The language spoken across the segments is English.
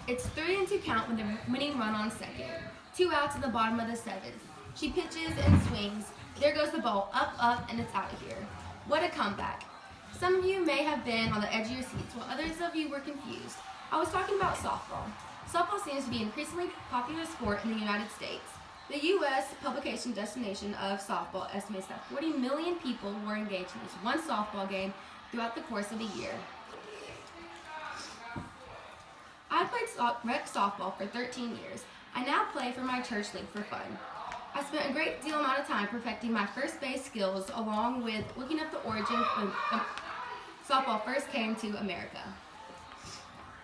It's 3-2 count with the winning run on second. 2 outs at the bottom of the seventh. She pitches and swings. There goes the ball, up, and it's out of here. What a comeback. Some of you may have been on the edge of your seats, while others of you were confused. I was talking about softball. Softball seems to be an increasingly popular sport in the United States. The U.S. publication destination of softball estimates that 40 million people were engaged in this one softball game throughout the course of a year. I played rec softball for 13 years. I now play for my church league for fun. I spent a great deal amount of time perfecting my first base skills along with looking up the origin when softball first came to America.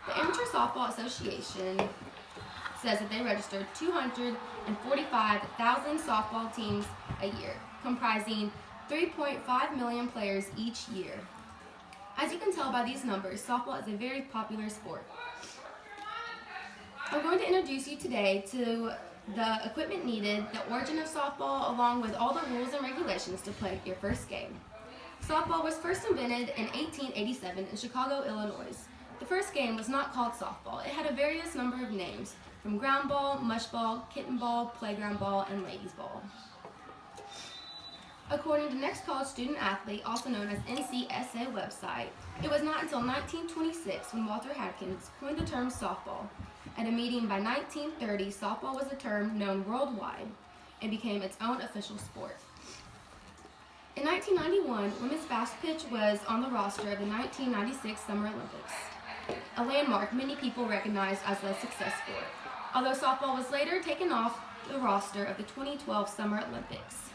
The Amateur Softball Association says that they registered 245,000 softball teams a year, comprising 3.5 million players each year. As you can tell by these numbers, softball is a very popular sport. I'm going to introduce you today to the equipment needed, the origin of softball, along with all the rules and regulations to play your first game. Softball was first invented in 1887 in Chicago, Illinois. The first game was not called softball. It had a various number of names, from ground ball, mush ball, kitten ball, playground ball, and ladies ball. According to Next College Student Athlete, also known as NCSA website, it was not until 1926 when Walter Hadkins coined the term softball. At a meeting by 1930, softball was a term known worldwide and became its own official sport. In 1991, women's fast pitch was on the roster of the 1996 Summer Olympics, a landmark many people recognized as a success sport, although softball was later taken off the roster of the 2012 Summer Olympics.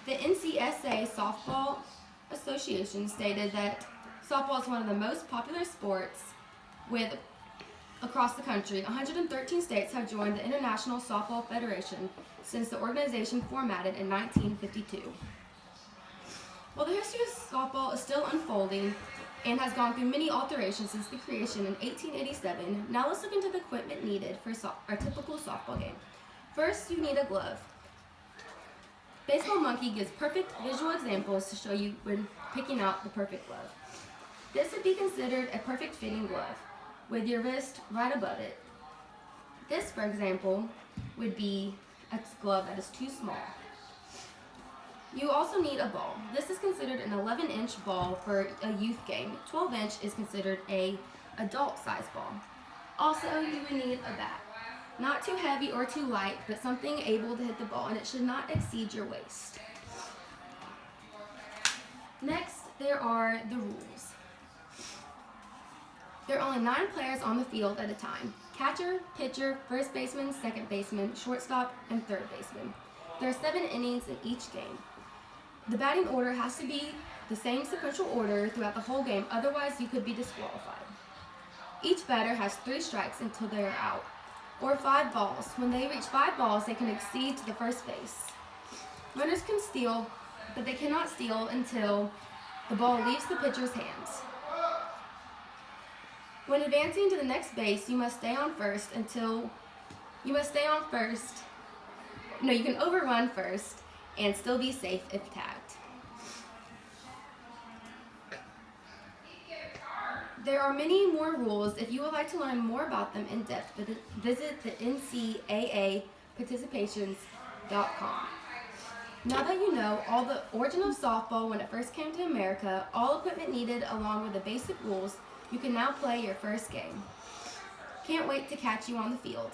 The NCSA Softball Association stated that softball is one of the most popular sports across the country. 113 states have joined the International Softball Federation since the organization formatted in 1952. While the history of softball is still unfolding and has gone through many alterations since the creation in 1887, now let's look into the equipment needed for our typical softball game. First, you need a glove. Baseball Monkey gives perfect visual examples to show you when picking out the perfect glove. This would be considered a perfect fitting glove, with your wrist right above it. This, for example, would be a glove that is too small. You also need a ball. This is considered an 11-inch ball for a youth game. 12-inch is considered an adult-sized ball. Also, you would need a bat. Not too heavy or too light, but something able to hit the ball, and it should not exceed your waist. Next, there are the rules. There are only 9 players on the field at a time: catcher, pitcher, first baseman, second baseman, shortstop, and third baseman. There are 7 innings in each game. The batting order has to be the same sequential order throughout the whole game, otherwise you could be disqualified. Each batter has 3 strikes until they are out, or 5 balls. When they reach 5 balls, they can exceed to the first base. Runners can steal, but they cannot steal until the ball leaves the pitcher's hands. When advancing to the next base, you must stay on first. No, you can overrun first and still be safe if tagged. There are many more rules. If you would like to learn more about them in depth, visit the ncaaparticipations.com. Now that you know all the origin of softball when it first came to America, all equipment needed along with the basic rules, you can now play your first game. Can't wait to catch you on the field.